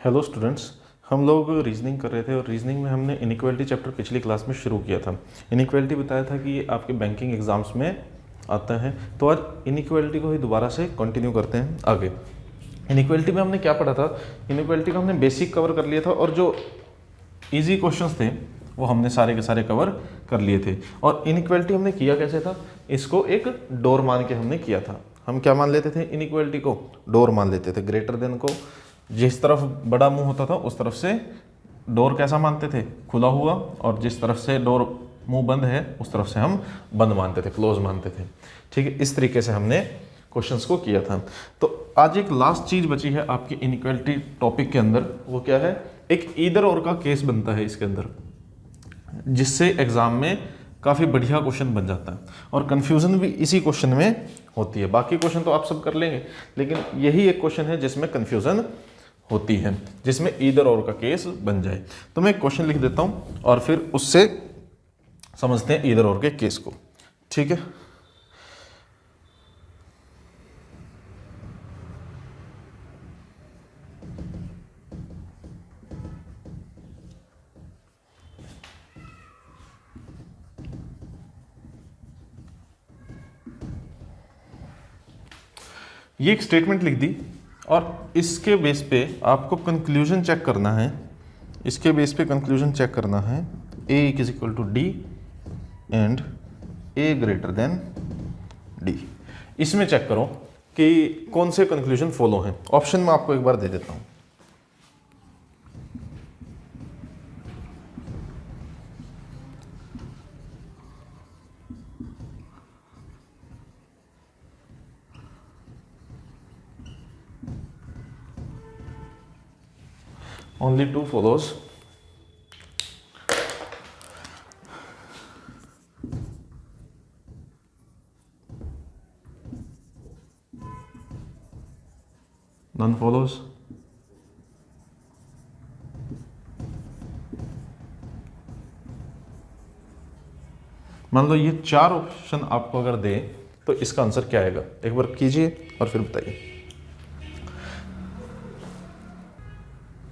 Hello students, हम लोग reasoning कर रहे थे और रीजनिंग में हमने इनइक्वालिटी चैप्टर पिछली क्लास में शुरू किया था। इनइक्वालिटी बताया था कि ये आपके बैंकिंग एग्जाम्स में आता है, तो आज इनइक्वालिटी को ही दोबारा से कंटिन्यू करते हैं आगे। इनइक्वालिटी में हमने क्या पढ़ा था? इनइक्वालिटी का हमने बेसिक कवर कर लिया था और जो ईजी क्वेश्चंस थे वो हमने सारे के सारे कवर कर लिए थे। और इनइक्वालिटी हमने किया कैसे था? इसको एक डोर मान के हमने किया था। हम क्या मान लेते थे? इनइक्वालिटी को डोर मान लेते थे। ग्रेटर देन को जिस तरफ बड़ा मुंह होता था उस तरफ से डोर कैसा मानते थे? खुला हुआ। और जिस तरफ से डोर मुंह बंद है उस तरफ से हम बंद मानते थे, क्लोज मानते थे। ठीक है, इस तरीके से हमने क्वेश्चंस को किया था। तो आज एक लास्ट चीज बची है आपकी इनइक्वालिटी टॉपिक के अंदर। वो क्या है? एक ईदर और का केस बनता है इसके अंदर, जिससे एग्जाम में काफ़ी बढ़िया क्वेश्चन बन जाता है और कन्फ्यूज़न भी इसी क्वेश्चन में होती है। बाकी क्वेश्चन तो आप सब कर लेंगे, लेकिन यही एक क्वेश्चन है जिसमें कन्फ्यूज़न होती है, जिसमें ईदर और का केस बन जाए। तो मैं एक क्वेश्चन लिख देता हूँ और फिर उससे समझते हैं ईदर और के केस को। ठीक है, ये एक स्टेटमेंट लिख दी और इसके बेस पे आपको कंक्लूजन चेक करना है। इसके बेस पे कंक्लूजन चेक करना है a is equal to D and a greater than d। इसमें चेक करो कि कौन से कंक्लूजन फॉलो हैं। ऑप्शन में आपको एक बार दे देता हूं। Only two follows. None follows. मान लो ये चार ऑप्शन आपको अगर दे तो इसका आंसर क्या आएगा? एक बार कीजिए और फिर बताइए।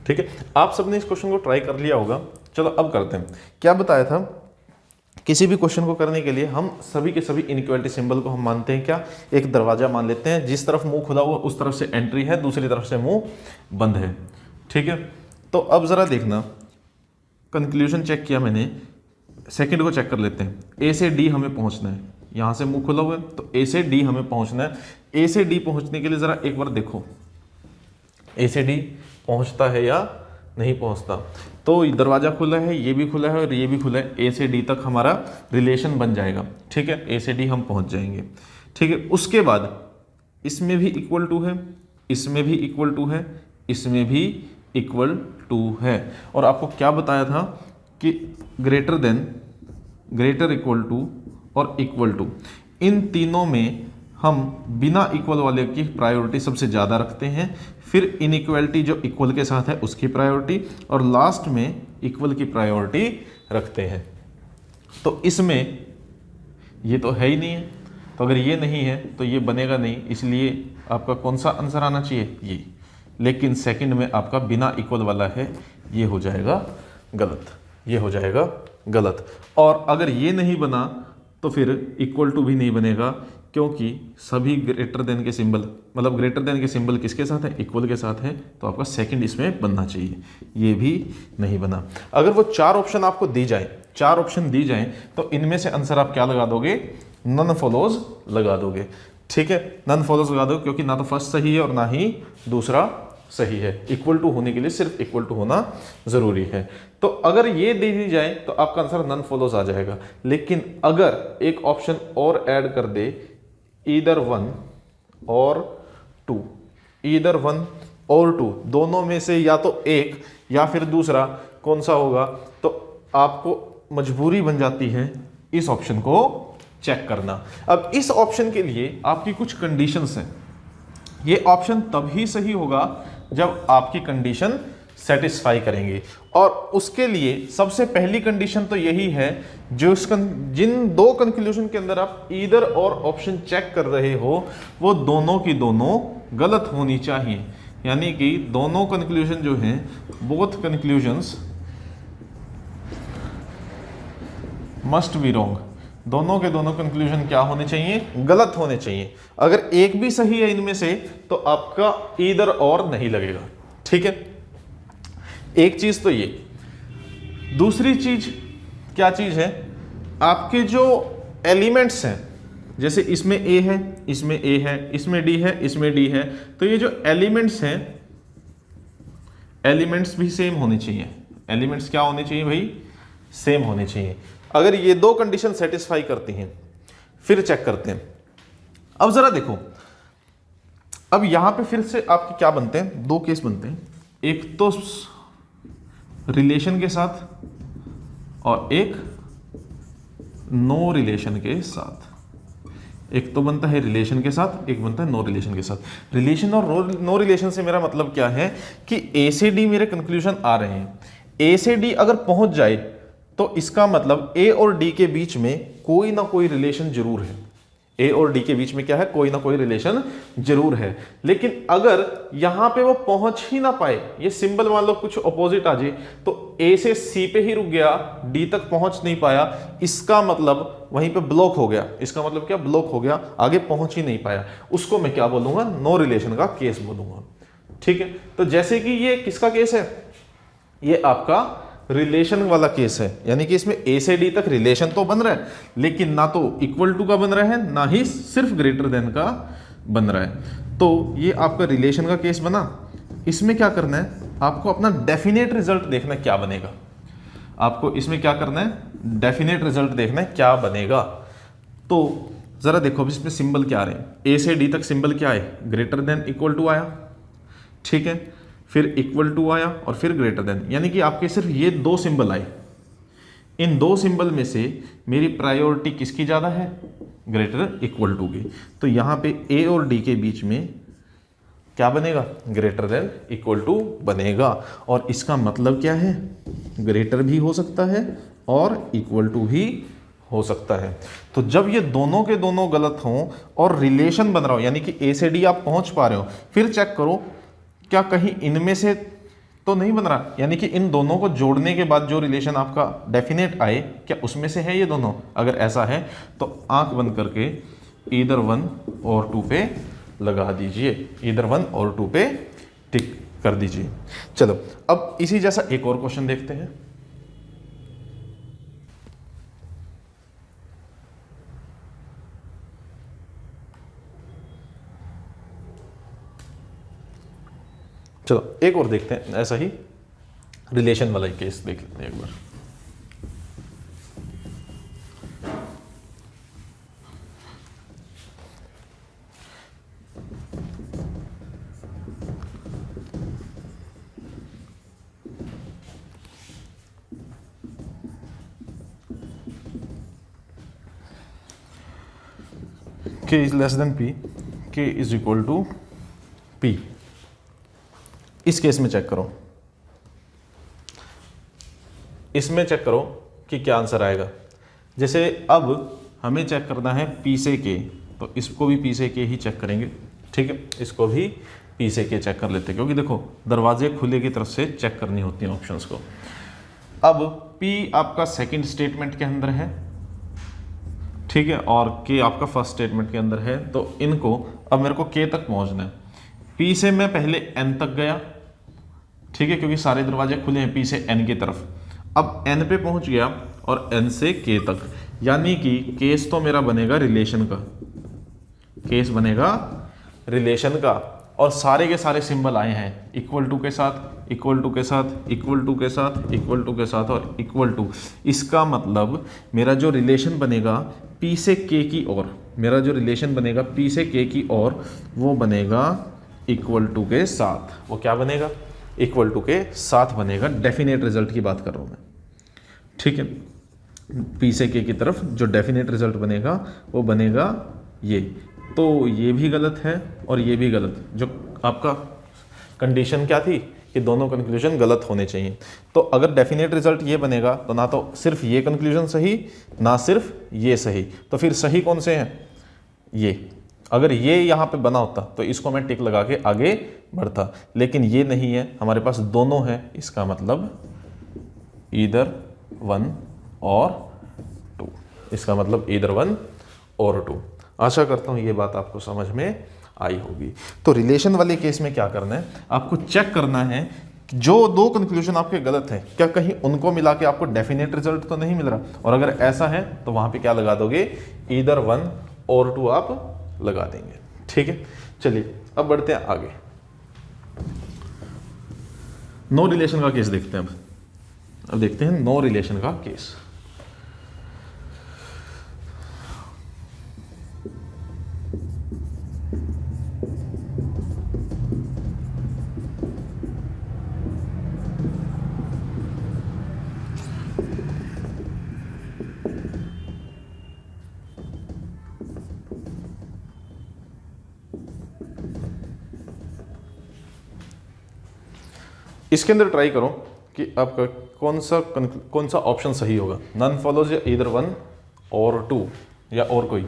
ठीक है, आप सबने इस क्वेश्चन को ट्राई कर लिया होगा। चलो अब करते हैं। क्या बताया था? किसी भी क्वेश्चन को करने के लिए हम सभी के सभी इनइक्वालिटी सिंबल को हम मानते हैं क्या? एक दरवाजा मान लेते हैं। जिस तरफ मुंह खुला हुआ उस तरफ से एंट्री है, दूसरी तरफ से मुंह बंद है। ठीक है, तो अब जरा देखना, कंक्लूजन चेक किया मैंने, सेकंड को चेक कर लेते हैं। ए से डी हमें पहुंचना है, यहां से मुंह खुला हुआ है तो ए से डी हमें पहुंचना है। ए से डी पहुंचने के लिए जरा एक बार देखो, ए से डी पहुंचता है या नहीं पहुंचता। तो दरवाजा खुला है, ये भी खुला है और ये भी खुला है, ए से डी तक हमारा रिलेशन बन जाएगा। ठीक है, ए से डी हम पहुंच जाएंगे। ठीक है, उसके बाद इसमें भी इक्वल टू है, इसमें भी इक्वल टू है, इसमें भी इक्वल टू है। और आपको क्या बताया था कि greater than, greater equal to और इक्वल टू, इन तीनों में हम बिना इक्वल वाले की प्रायोरिटी सबसे ज़्यादा रखते हैं, फिर इनइक्वालिटी जो इक्वल के साथ है उसकी प्रायोरिटी, और लास्ट में इक्वल की प्रायोरिटी रखते हैं। तो इसमें ये तो है ही नहीं है, तो अगर ये नहीं है तो ये बनेगा नहीं, इसलिए आपका कौन सा आंसर आना चाहिए? ये। लेकिन सेकंड में आपका बिना इक्वल वाला है, ये हो जाएगा गलत, ये हो जाएगा गलत। और अगर ये नहीं बना तो फिर इक्वल टू भी नहीं बनेगा, क्योंकि सभी ग्रेटर देन के सिंबल, मतलब ग्रेटर देन के सिंबल किसके साथ है? इक्वल के साथ है, तो आपका सेकंड इसमें बनना चाहिए, ये भी नहीं बना। अगर वो चार ऑप्शन आपको दी जाए, चार ऑप्शन दी जाए, तो इनमें से आंसर आप क्या लगा दोगे? नन फॉलोज लगा दोगे। ठीक है, नन फॉलोज लगा दो, क्योंकि ना तो फर्स्ट सही है और ना ही दूसरा सही है। इक्वल टू होने के लिए सिर्फ इक्वल टू होना जरूरी है। तो अगर ये दे दी जाए तो आपका आंसर नन फॉलोज आ जाएगा। लेकिन अगर एक ऑप्शन और ऐड कर दे, ईदर वन और टू, ईदर वन और टू, दोनों में से या तो एक या फिर दूसरा, कौन सा होगा? तो आपको मजबूरी बन जाती है इस ऑप्शन को चेक करना। अब इस ऑप्शन के लिए आपकी कुछ कंडीशंस हैं। ये ऑप्शन तभी सही होगा जब आपकी कंडीशन सेटिस्फाई करेंगे, और उसके लिए सबसे पहली कंडीशन तो यही है, जो जिन दो कंक्लूजन के अंदर आप ईदर और ऑप्शन चेक कर रहे हो वो दोनों की दोनों गलत होनी चाहिए। यानी कि दोनों कंक्लूजन जो हैं, both conclusions must be wrong, दोनों के दोनों कंक्लूजन क्या होने चाहिए, गलत होने चाहिए। अगर एक भी सही है इनमें से तो आपका ईदर और नहीं लगेगा, ठीक है। एक चीज तो ये, दूसरी चीज क्या चीज है, आपके जो एलिमेंट्स हैं, जैसे इसमें ए है, इसमें ए है, इसमें डी है, इसमें डी है, तो ये जो एलिमेंट्स हैं, एलिमेंट्स भी सेम होने चाहिए। एलिमेंट्स क्या होने चाहिए भाई, सेम होने चाहिए। अगर ये दो कंडीशन सेटिस्फाई करती हैं फिर चेक करते हैं। अब जरा देखो, अब यहां पे फिर से आपके क्या बनते हैं, दो केस बनते हैं, एक तो रिलेशन के साथ और एक नो रिलेशन के साथ। एक तो बनता है रिलेशन के साथ, एक बनता है नो रिलेशन के साथ। रिलेशन और नो रिलेशन से मेरा मतलब क्या है कि ए से डी मेरे कंक्लूजन आ रहे हैं, ए से डी अगर पहुंच जाए तो इसका मतलब ए और डी के बीच में कोई ना कोई रिलेशन जरूर है। ए और डी के बीच में क्या है, कोई ना कोई रिलेशन जरूर है। लेकिन अगर यहां पे वो पहुंच ही ना पाए, ये सिंबल मान लो कुछ अपोजिट आ जाए, तो ए से सी पे ही रुक गया, डी तक पहुंच नहीं पाया, इसका मतलब वहीं पे ब्लॉक हो गया। इसका मतलब क्या, ब्लॉक हो गया, आगे पहुंच ही नहीं पाया। उसको मैं क्या बोलूंगा, नो रिलेशन का केस बोलूंगा, ठीक है। तो जैसे कि ये किसका केस है, ये आपका रिलेशन वाला केस है, यानी कि इसमें ए से डी तक रिलेशन तो बन रहा है, लेकिन ना तो इक्वल टू का बन रहा है, ना ही सिर्फ ग्रेटर देन का बन रहा है। तो ये आपका रिलेशन का केस बना। इसमें क्या करना है, आपको अपना डेफिनेट रिजल्ट देखना है क्या बनेगा। आपको इसमें क्या करना है, डेफिनेट रिजल्ट देखना है क्या बनेगा। तो जरा देखो अब इसमें सिंबल क्या आ रहे हैं, ए से डी तक सिंबल क्या है, ग्रेटर देन इक्वल टू आया, ठीक है, फिर इक्वल टू आया और फिर ग्रेटर देन, यानी कि आपके सिर्फ ये दो सिंबल आए। इन दो सिंबल में से मेरी प्रायोरिटी किसकी ज्यादा है, ग्रेटर इक्वल टू की। तो यहां पे ए और डी के बीच में क्या बनेगा, ग्रेटर देन इक्वल टू बनेगा। और इसका मतलब क्या है, ग्रेटर भी हो सकता है और इक्वल टू भी हो सकता है। तो जब ये दोनों के दोनों गलत हों और रिलेशन बन रहा हो, यानी कि ए से डी आप पहुंच पा रहे हो, फिर चेक करो क्या कहीं इनमें से तो नहीं बन रहा, यानी कि इन दोनों को जोड़ने के बाद जो रिलेशन आपका डेफिनेट आए, क्या उसमें से है ये दोनों। अगर ऐसा है तो आंख बंद करके ईदर 1 और 2 पे लगा दीजिए, ईदर 1 और 2 पे टिक कर दीजिए। चलो अब इसी जैसा एक और क्वेश्चन देखते हैं। चलो एक और देखते हैं, ऐसा ही रिलेशन वाला केस देख लेते हैं एक बार। K is less than P, K is equal to P। इस केस में चेक करो, इसमें चेक करो कि क्या आंसर आएगा। जैसे अब हमें चेक करना है P से K, तो इसको भी P से K ही चेक करेंगे, ठीक है। इसको भी P से K चेक कर लेते हैं, क्योंकि देखो दरवाजे खुले की तरफ से चेक करनी होती हैं ऑप्शंस को। अब P आपका सेकंड स्टेटमेंट के अंदर है, ठीक है, और K आपका फर्स्ट स्टेटमेंट के अंदर है। तो इनको अब मेरे को K तक पहुंचना है। P से मैं पहले N तक गया, ठीक है, क्योंकि सारे दरवाजे खुले हैं P से N की तरफ। अब N पे पहुंच गया और N से K तक, यानी कि केस तो मेरा बनेगा रिलेशन का, केस बनेगा रिलेशन का। और सारे के सारे सिंबल आए हैं इक्वल टू के साथ, इक्वल टू के साथ, इक्वल टू के साथ, इक्वल टू के साथ और इक्वल टू। इसका मतलब मेरा जो रिलेशन बनेगा P से K की ओर, मेरा जो रिलेशन बनेगा P से K की ओर, वो बनेगा इक्वल टू के साथ। वो क्या बनेगा, इक्वल टू के साथ बनेगा। डेफिनेट रिजल्ट की बात कर रहा हूं मैं, ठीक है। P से K की तरफ जो डेफिनेट रिजल्ट बनेगा वो बनेगा ये। तो ये भी गलत है और ये भी गलत। जो आपका कंडीशन क्या थी कि दोनों कंक्लूजन गलत होने चाहिए। तो अगर डेफिनेट रिजल्ट ये बनेगा तो ना तो सिर्फ ये कंक्लूजन सही, ना सिर्फ ये सही, तो फिर सही कौन से हैं, ये। अगर ये यहाँ पे बना होता तो इसको मैं टिक लगा के आगे बढ़ता, लेकिन ये नहीं है, हमारे पास दोनों है, इसका मतलब ईदर 1 और 2, इसका मतलब ईदर 1 और 2। आशा करता हूँ ये बात आपको समझ में आई होगी। तो रिलेशन वाले केस में क्या करना है, आपको चेक करना है जो 2 कंक्लूजन आपके गलत हैं क्या कहीं उनको मिला के आपको डेफिनेट रिजल्ट तो नहीं मिल रहा, और अगर ऐसा है तो वहां पे क्या लगा दोगे, ईदर 1 और 2 आप लगा देंगे। ठीक है, चलिए अब बढ़ते हैं आगे। नो रिलेशन का केस देखते हैं। अब देखते हैं नो रिलेशन का केस। इसके अंदर ट्राई करो कि आपका कौन सा ऑप्शन सही होगा, नन फॉलोज या ईदर 1 और 2 या और कोई।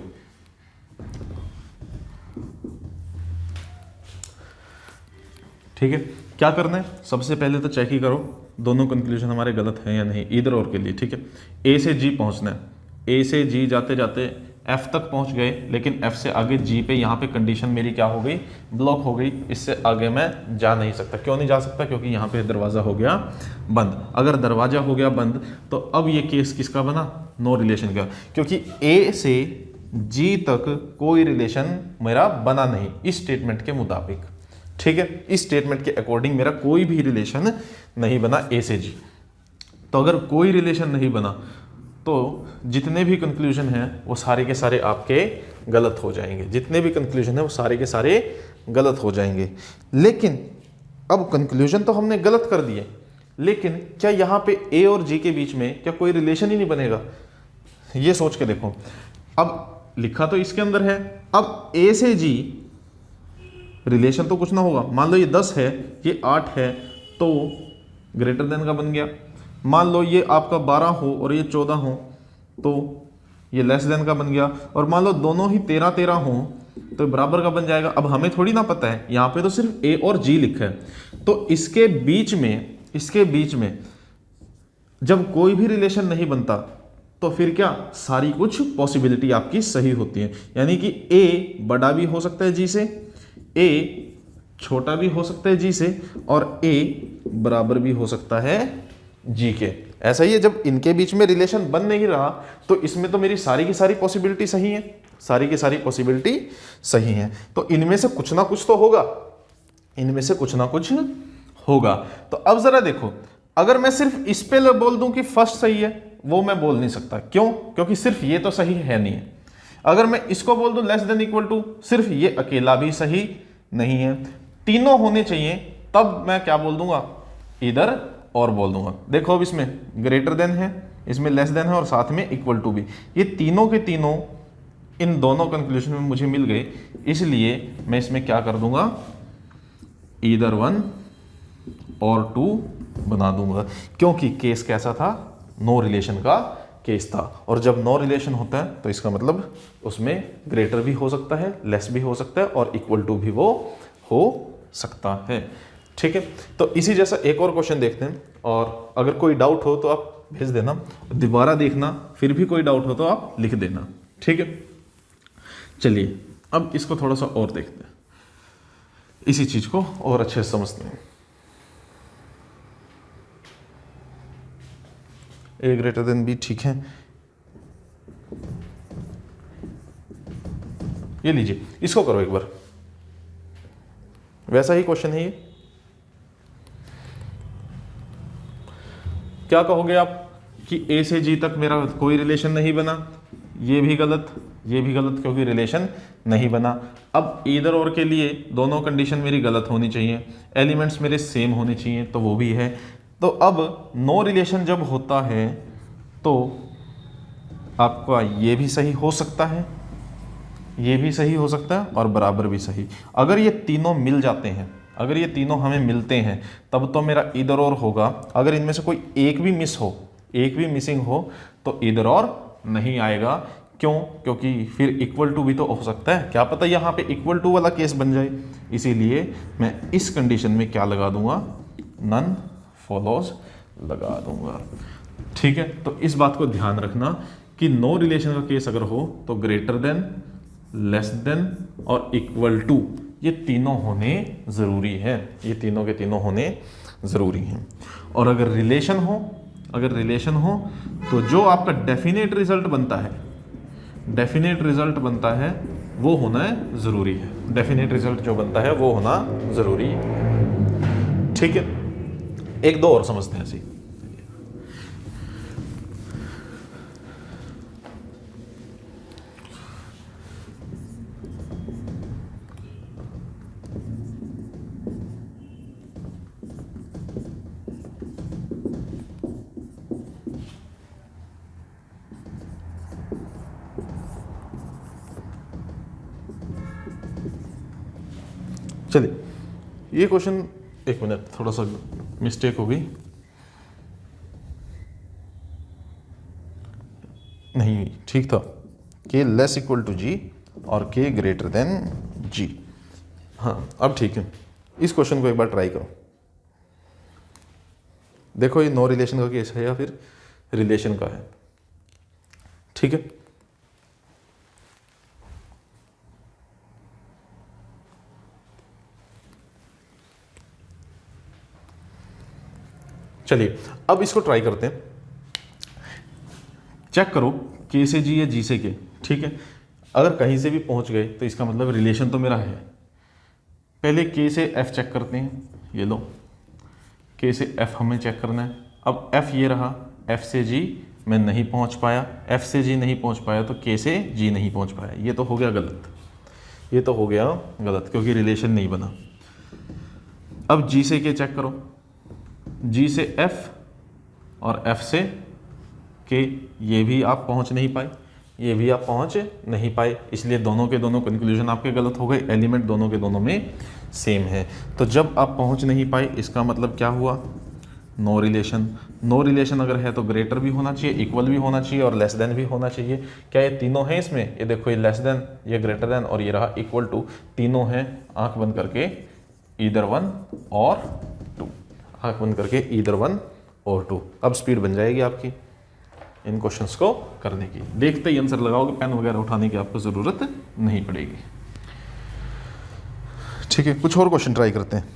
ठीक है, क्या करना है, सबसे पहले तो चेक ही करो दोनों कंक्लूजन हमारे गलत हैं या नहीं, ईदर और के लिए। ठीक है, ए से जी पहुंचना है, ए से जी जाते जाते एफ तक पहुंच गए, लेकिन एफ से आगे जी पे यहाँ पे कंडीशन मेरी क्या हो गई, ब्लॉक हो गई, इससे आगे मैं जा नहीं सकता। क्यों नहीं जा सकता, क्योंकि यहाँ पे दरवाज़ा हो गया बंद। अगर दरवाज़ा हो गया बंद तो अब ये केस किसका बना, नो रिलेशन का, क्योंकि ए से जी तक कोई रिलेशन मेरा बना नहीं इस स्टेटमेंट के मुताबिक। ठीक है, इस स्टेटमेंट के अकॉर्डिंग मेरा कोई भी रिलेशन नहीं बना ए से जी। तो अगर कोई रिलेशन नहीं बना तो जितने भी कंक्लूजन हैं वो सारे के सारे आपके गलत हो जाएंगे, जितने भी कंक्लूजन हैं वो सारे के सारे गलत हो जाएंगे। लेकिन अब कंक्लूजन तो हमने गलत कर दिए, लेकिन क्या यहाँ पे ए और जी के बीच में क्या कोई रिलेशन ही नहीं बनेगा, ये सोच के देखो। अब लिखा तो इसके अंदर है, अब ए से जी रिलेशन तो कुछ ना होगा। मान लो ये 10 है, ये 8 है, तो ग्रेटर देन का बन गया। मान लो ये आपका 12 हो और ये 14 हो, तो ये लेस देन का बन गया। और मान लो दोनों ही 13 हो तो बराबर का बन जाएगा। अब हमें थोड़ी ना पता है, यहाँ पे तो सिर्फ ए और जी लिखा है, तो इसके बीच में जब कोई भी रिलेशन नहीं बनता तो फिर क्या, सारी कुछ पॉसिबिलिटी आपकी सही होती है। यानी कि ए बड़ा भी हो सकता है जी से, ए छोटा भी हो सकता है जी से, और ए बराबर भी हो सकता है जी के। ऐसा ही है, जब इनके बीच में रिलेशन बन नहीं रहा तो इसमें तो मेरी सारी की सारी पॉसिबिलिटी सही है, सारी की सारी पॉसिबिलिटी सही है। तो इनमें से कुछ ना कुछ तो होगा, इनमें से कुछ ना कुछ होगा। तो अब जरा देखो, अगर मैं सिर्फ इस पे बोल दूं कि फर्स्ट सही है, वो मैं बोल नहीं सकता। क्यों, क्योंकि सिर्फ ये तो सही है नहीं है। अगर मैं इसको बोल दूं लेस देन इक्वल टू, सिर्फ ये अकेला भी सही नहीं है, तीनों होने चाहिए, तब मैं क्या बोल दूंगा, इधर और बोल दूंगा। देखो अब इसमें ग्रेटर देन है, इसमें लेस देन है, और साथ में इक्वल टू भी। ये तीनों के तीनों इन दोनों कंक्लूजन में मुझे मिल गए, इसलिए मैं इसमें क्या कर दूंगा, ईदर 1 और 2 बना दूंगा। क्योंकि केस कैसा था, नो रिलेशन का केस था, और जब नो रिलेशन होता है तो इसका मतलब उसमें ग्रेटर भी हो सकता है, लेस भी हो सकता है, और इक्वल टू भी वो हो सकता है। ठीक है, तो इसी जैसा एक और क्वेश्चन देखते हैं, और अगर कोई डाउट हो तो आप भेज देना, दोबारा देखना, फिर भी कोई डाउट हो तो आप लिख देना। ठीक है, चलिए अब इसको थोड़ा सा और देखते हैं, इसी चीज को और अच्छे से समझते हैं। ए ग्रेटर देन बी, ठीक है, ये लीजिए, इसको करो एक बार, वैसा ही क्वेश्चन है ये। क्या कहोगे आप कि ए से जी तक मेरा कोई रिलेशन नहीं बना, ये भी गलत, ये भी गलत, क्योंकि रिलेशन नहीं बना। अब इधर और के लिए दोनों कंडीशन मेरी गलत होनी चाहिए, एलिमेंट्स मेरे सेम होने चाहिए, तो वो भी है। तो अब नो रिलेशन जब होता है तो आपका ये भी सही हो सकता है, ये भी सही हो सकता है, और बराबर भी सही। अगर ये तीनों मिल जाते हैं, अगर ये तीनों हमें मिलते हैं, तब तो मेरा इधर और होगा। अगर इनमें से कोई एक भी मिस हो, एक भी मिसिंग हो, तो इधर और नहीं आएगा, क्यों? क्योंकि फिर इक्वल टू भी तो हो सकता है, क्या पता यहाँ पे इक्वल टू वाला केस बन जाए, इसीलिए मैं इस कंडीशन में क्या लगा दूंगा, नन फॉलोज लगा दूंगा। ठीक है, तो इस बात को ध्यान रखना कि नो रिलेशन का केस अगर हो तो ग्रेटर देन, लेस देन और इक्वल टू, ये तीनों होने ज़रूरी है, ये तीनों के तीनों होने ज़रूरी हैं। और अगर रिलेशन हो तो जो आपका डेफिनेट रिजल्ट बनता है वो होना ज़रूरी है, डेफिनेट रिजल्ट जो बनता है वो होना ज़रूरी है। ठीक है, एक दो और समझते हैं ऐसी। चलिए, ये क्वेश्चन, एक मिनट, थोड़ा सा मिस्टेक हो गई, नहीं ठीक था, के लेस इक्वल टू जी और के ग्रेटर देन जी। हाँ अब ठीक है, इस क्वेश्चन को एक बार ट्राई करो, देखो ये नो रिलेशन का केस है या फिर रिलेशन का है। ठीक है, चलिए अब इसको ट्राई करते हैं। चेक करो के से जी या जी से के। ठीक है, अगर कहीं से भी पहुंच गए तो इसका मतलब रिलेशन तो मेरा है। पहले के से एफ चेक करते हैं, ये लो के से एफ हमें चेक करना है। अब एफ ये रहा, एफ से जी मैं नहीं पहुंच पाया, एफ से जी नहीं पहुंच पाया तो के से जी नहीं पहुंच पाया, ये तो हो गया गलत, क्योंकि रिलेशन नहीं बना। अब जी से के चेक करो, जी से एफ और एफ से के, ये भी आप पहुंच नहीं पाए, इसलिए दोनों के दोनों कंक्लूजन आपके गलत हो गए, एलिमेंट दोनों के दोनों में सेम है। तो जब आप पहुंच नहीं पाए इसका मतलब क्या हुआ, नो रिलेशन अगर है तो ग्रेटर भी होना चाहिए, इक्वल भी होना चाहिए और लेस देन भी होना चाहिए। क्या ये तीनों हैं इसमें? ये देखो, ये लेस देन, ये ग्रेटर देन और ये रहा इक्वल टू, तीनों हैं। आंख बंद करके ईदर वन और टू, आंख बंद करके ईदर वन और टू। अब स्पीड बन जाएगी आपकी इन क्वेश्चंस को करने की, देखते ही आंसर लगाओगे, पेन वगैरह उठाने की आपको ज़रूरत नहीं पड़ेगी। ठीक है, कुछ और क्वेश्चन ट्राई करते हैं।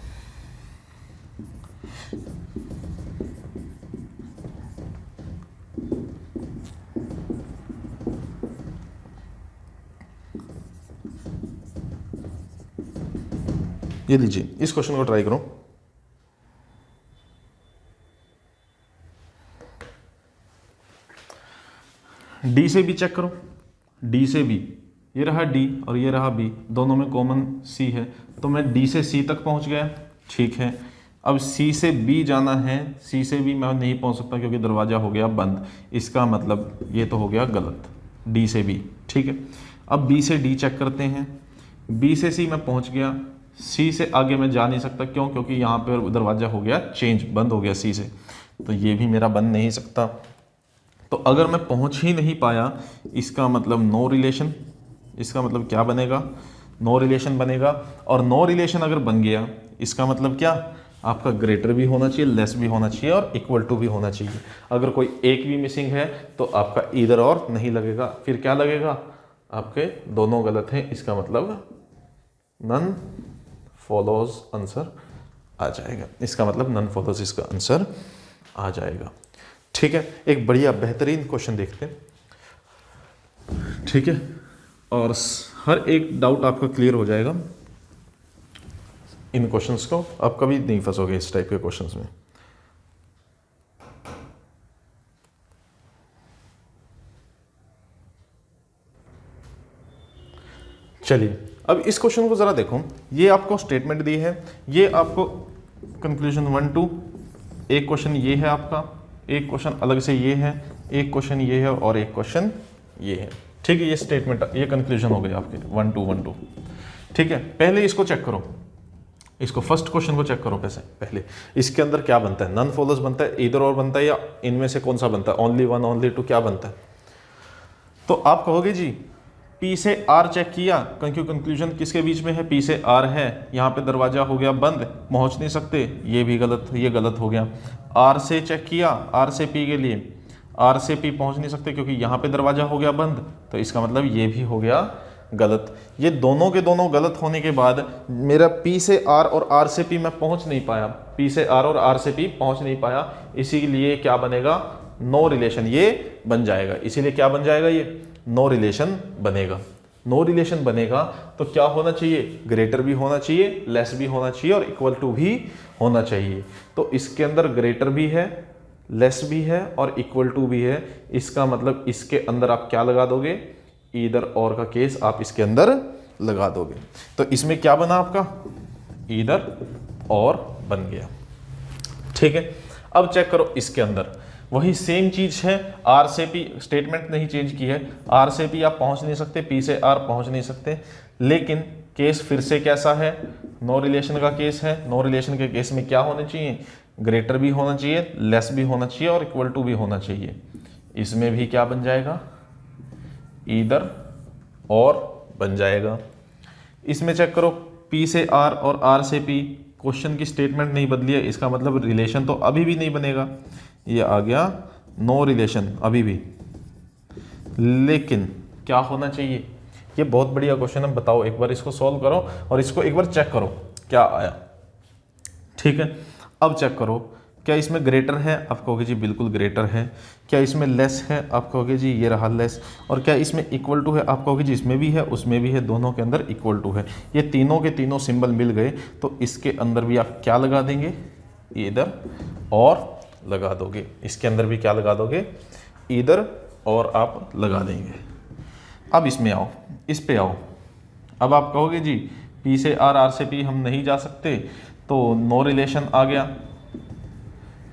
ये लीजिए, इस क्वेश्चन को ट्राई करो। डी से बी चेक करो, डी से बी, ये रहा डी और ये रहा बी, दोनों में कॉमन सी है, तो मैं डी से सी तक पहुंच गया। ठीक है, अब सी से बी जाना है, सी से बी मैं नहीं पहुंच सकता क्योंकि दरवाज़ा हो गया बंद, इसका मतलब ये तो हो गया गलत, डी से बी। ठीक है, अब बी से डी चेक करते हैं, बी से सी मैं पहुंच गया, सी से आगे मैं जा नहीं सकता, क्यों? क्योंकि यहाँ पर दरवाज़ा हो गया चेंज, बंद हो गया सी से, तो ये भी मेरा बन नहीं सकता। तो अगर मैं पहुंच ही नहीं पाया, इसका मतलब नो रिलेशन, इसका मतलब क्या बनेगा, नो रिलेशन बनेगा। और नो रिलेशन अगर बन गया, इसका मतलब क्या, आपका ग्रेटर भी होना चाहिए, लेस भी होना चाहिए और इक्वल टू भी होना चाहिए। अगर कोई एक भी मिसिंग है तो आपका ईदर और नहीं लगेगा, फिर क्या लगेगा, आपके दोनों गलत हैं, इसका मतलब नन फॉलोज आंसर आ जाएगा, इसका मतलब नन फॉलोज इसका आंसर आ जाएगा। ठीक है, एक बढ़िया बेहतरीन क्वेश्चन देखते हैं। ठीक है, और हर एक डाउट आपका क्लियर हो जाएगा इन क्वेश्चंस को, आप कभी नहीं फंसोगे इस टाइप के क्वेश्चंस में। चलिए अब इस क्वेश्चन को जरा देखो, ये आपको स्टेटमेंट दी है, ये आपको कंक्लूजन 1 2, एक क्वेश्चन ये है आपका, एक क्वेश्चन अलग से ये है, एक क्वेश्चन ये है और एक क्वेश्चन ये है। ठीक है, ये स्टेटमेंट, ये कंक्लूजन हो गए आपके 1 2 1 2। ठीक है, पहले इसको चेक करो, इसको फर्स्ट क्वेश्चन को चेक करो। पहले इसके अंदर क्या बनता है, नन फॉलोज बनता है, इधर और बनता है, या इनमें से कौन सा बनता है, ओनली वन ओनली टू, क्या बनता है? तो आप कहोगे जी P से R चेक किया, क्योंकि कंक्लूजन किसके बीच में है, P से R है, यहाँ पे दरवाजा हो गया बंद, पहुँच नहीं सकते, ये भी गलत, ये गलत हो गया। R से चेक किया, R से P के लिए, R से P पहुँच नहीं सकते क्योंकि यहाँ पे दरवाजा हो गया बंद, तो इसका मतलब ये भी हो गया गलत। ये दोनों के दोनों गलत होने के बाद मेरा P से R और R से P मैं पहुँच नहीं पाया, P से R और R से P पहुँच नहीं पाया, इसीलिए क्या बनेगा, नो रिलेशन ये बन जाएगा। इसीलिए क्या बन जाएगा, ये नो रिलेशन बनेगा। नो रिलेशन बनेगा तो क्या होना चाहिए, ग्रेटर भी होना चाहिए, लेस भी होना चाहिए और इक्वल टू भी होना चाहिए। तो इसके अंदर ग्रेटर भी है, लेस भी है और इक्वल टू भी है। इसका मतलब इसके अंदर आप क्या लगा दोगे, ईदर और का केस आप इसके अंदर लगा दोगे। तो इसमें क्या बना आपका, ईदर और बन गया। ठीक है, अब चेक करो इसके अंदर वही सेम चीज है, आर से पी स्टेटमेंट नहीं चेंज की है, आर से पी आप पहुंच नहीं सकते, पी से आर पहुंच नहीं सकते, लेकिन केस फिर से कैसा है, नो रिलेशन का केस है। नो रिलेशन के केस में क्या होना चाहिए, ग्रेटर भी होना चाहिए, लेस भी होना चाहिए और इक्वल टू भी होना चाहिए। इसमें भी क्या बन जाएगा, ईदर और बन जाएगा। इसमें चेक करो, पी से आर और आर से पी, क्वेश्चन की स्टेटमेंट नहीं बदली है, इसका मतलब रिलेशन तो अभी भी नहीं बनेगा, ये आ गया नो रिलेशन अभी भी। लेकिन क्या होना चाहिए, ये बहुत बढ़िया क्वेश्चन है, बताओ एक बार इसको सॉल्व करो और इसको एक बार चेक करो क्या आया। ठीक है, अब चेक करो, क्या इसमें ग्रेटर है, आप कहोगे जी बिल्कुल ग्रेटर है। क्या इसमें लेस है, आप कहोगे जी ये रहा लेस। और क्या इसमें इक्वल टू है, आप कहोगे जी इसमें भी है उसमें भी है, दोनों के अंदर इक्वल टू है। ये तीनों के तीनों सिंबल मिल गए तो इसके अंदर भी आप क्या लगा देंगे, इधर और लगा दोगे। इसके अंदर भी क्या लगा दोगे, इधर और आप लगा देंगे। अब इसमें आओ, इस पे आओ। अब आप कहोगे जी पी से आर, आर से पी हम नहीं जा सकते, तो नो रिलेशन आ गया।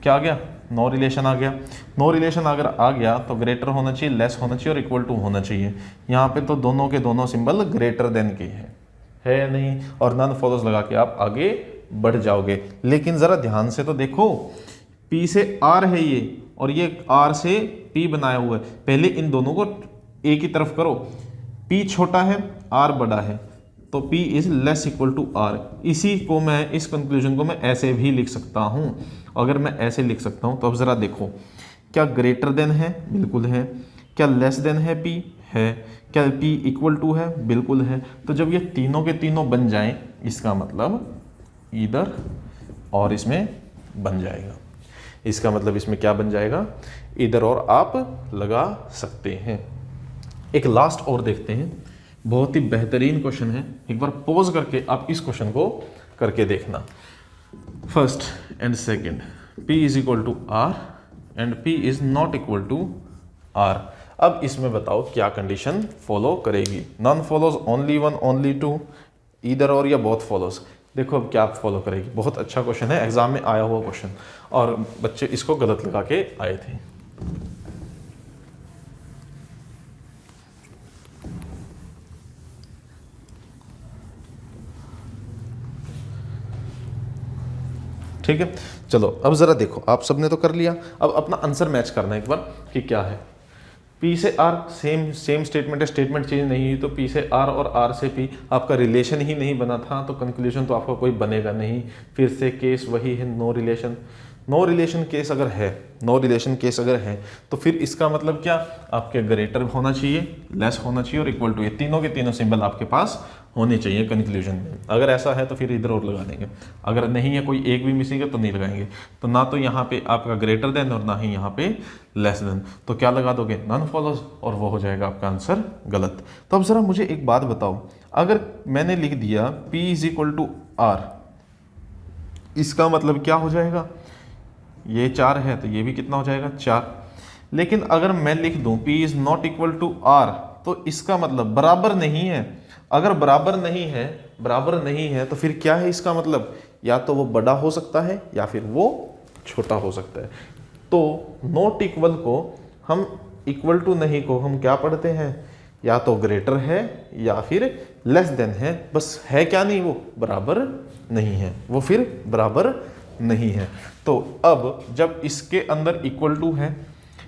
क्या आ गया, नो रिलेशन आ गया। नो रिलेशन अगर आ गया तो ग्रेटर होना चाहिए, लेस होना चाहिए और इक्वल टू होना चाहिए। यहाँ पे तो दोनों के दोनों सिंबल ग्रेटर देन के है या नहीं, और नन फॉलोज लगा के आप आगे बढ़ जाओगे। लेकिन जरा ध्यान से तो देखो, P से R है ये और ये R से P बनाया हुआ है, पहले इन दोनों को एक ही तरफ करो। P छोटा है, R बड़ा है, तो P is less equal to R। इसी को मैं, इस कंक्लूजन को मैं ऐसे भी लिख सकता हूँ। अगर मैं ऐसे लिख सकता हूँ तो अब ज़रा देखो, क्या ग्रेटर देन है, बिल्कुल है। क्या लेस देन है, P है। क्या P इक्वल टू है, बिल्कुल है। तो जब ये तीनों के तीनों बन जाएं, इसका मतलब इधर और इसमें बन जाएगा। इसका मतलब इसमें क्या बन जाएगा, इधर और आप लगा सकते हैं। एक लास्ट और देखते हैं, बहुत ही बेहतरीन क्वेश्चन है, एक बार पॉज करके आप इस क्वेश्चन को करके देखना। First and second, P is equal to R and P is not equal to R। अब इसमें बताओ क्या कंडीशन फॉलो करेगी, none follows, only one, only two, इधर और या बोथ फॉलोज। देखो अब क्या फॉलो करेगी। बहुत अच्छा क्वेश्चन है, एग्जाम में आया हुआ क्वेश्चन, और बच्चे इसको गलत लगा के आए थे। ठीक है, चलो अब जरा देखो, आप सबने तो कर लिया, अब अपना आंसर मैच करना एक बार कि क्या है। P से R सेम स्टेटमेंट है, स्टेटमेंट चेंज नहीं हुई, तो P से R और R से P आपका रिलेशन ही नहीं बना था, तो कंक्लूजन तो आपका कोई बनेगा नहीं। फिर से केस वही है, no relation. No relation case अगर है, नो रिलेशन केस अगर है तो फिर इसका मतलब क्या, आपके ग्रेटर होना चाहिए, लेस होना चाहिए और इक्वल टू, ये तीनों के तीनों सिंबल आपके पास होने चाहिए कंक्लूजन में। अगर ऐसा है तो फिर इधर और लगा देंगे, अगर नहीं है, कोई एक भी मिसिंग है तो नहीं लगाएंगे। तो ना तो यहाँ पे आपका ग्रेटर देन और ना ही यहाँ पे लेस देन, तो क्या लगा दोगे, नन फॉलोज, और वो हो जाएगा आपका आंसर गलत। तो अब जरा मुझे एक बात बताओ, अगर मैंने लिख दिया P is equal to R, इसका मतलब क्या हो जाएगा, ये 4 है तो ये भी कितना हो जाएगा, 4। लेकिन अगर मैं लिख दूं P is not equal to R, तो इसका मतलब बराबर नहीं है। अगर बराबर नहीं है तो फिर क्या है इसका मतलब, या तो वो बड़ा हो सकता है या फिर वो छोटा हो सकता है। तो नॉट इक्वल को हम, इक्वल टू नहीं को हम क्या पढ़ते हैं, या तो ग्रेटर है या फिर लेस देन है, बस है क्या नहीं, वो बराबर नहीं है, वो फिर बराबर नहीं है। तो अब जब इसके अंदर इक्वल टू है,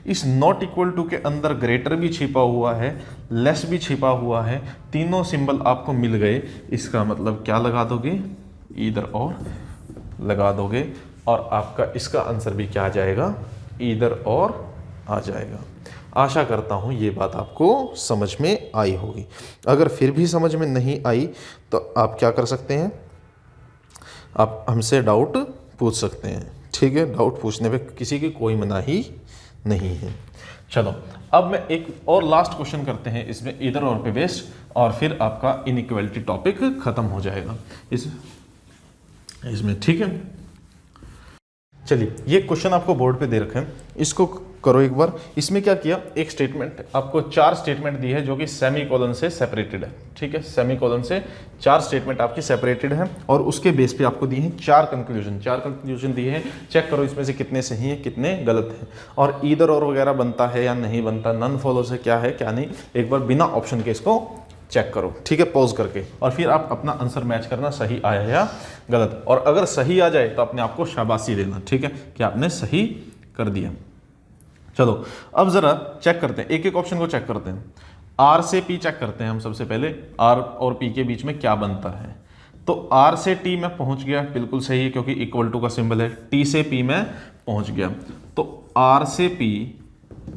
इस नॉट इक्वल टू के अंदर ग्रेटर भी छिपा हुआ है, लेस भी छिपा हुआ है, तीनों सिंबल आपको मिल गए। इसका मतलब क्या लगा दोगे, ईदर और लगा दोगे और आपका इसका आंसर भी क्या आ जाएगा, ईदर और आ जाएगा। आशा करता हूँ ये बात आपको समझ में आई होगी। अगर फिर भी समझ में नहीं आई तो आप क्या कर सकते हैं, आप हमसे डाउट पूछ सकते हैं, ठीक है। डाउट पूछने पे किसी की कोई मनाही नहीं है। चलो अब मैं एक और लास्ट क्वेश्चन करते हैं इसमें ईदर और पे बेस्ड, और फिर आपका इनइक्वालिटी टॉपिक खत्म हो जाएगा इसमें, ठीक है। चलिए ये क्वेश्चन आपको बोर्ड पे दे रखे हैं, इसको करो एक बार। इसमें क्या किया, एक स्टेटमेंट आपको 4 स्टेटमेंट दी है जो कि सेमी कोलन से सेपरेटेड है, ठीक है। सेमी कोलन से 4 स्टेटमेंट आपकी सेपरेटेड है और उसके बेस पे आपको दिए हैं 4 कंक्लूजन दिए हैं। चेक करो इसमें से कितने सही हैं कितने गलत हैं, और ईदर और वगैरह बनता है या नहीं बनता, नन फॉलो से क्या है क्या नहीं, एक बार बिना ऑप्शन के इसको चेक करो, ठीक है, पॉज करके, और फिर आप अपना आंसर मैच करना सही आया या गलत। और अगर सही आ जाए तो अपने आप को शाबाशी देना, ठीक है, कि आपने सही कर दिया। चलो अब जरा चेक करते हैं, एक एक ऑप्शन को चेक करते हैं। आर से पी चेक करते हैं हम सबसे पहले, आर और पी के बीच में क्या बनता है। तो आर से टी में पहुंच गया, बिल्कुल सही है क्योंकि इक्वल टू का सिंबल है। टी से पी में पहुंच गया, तो आर से पी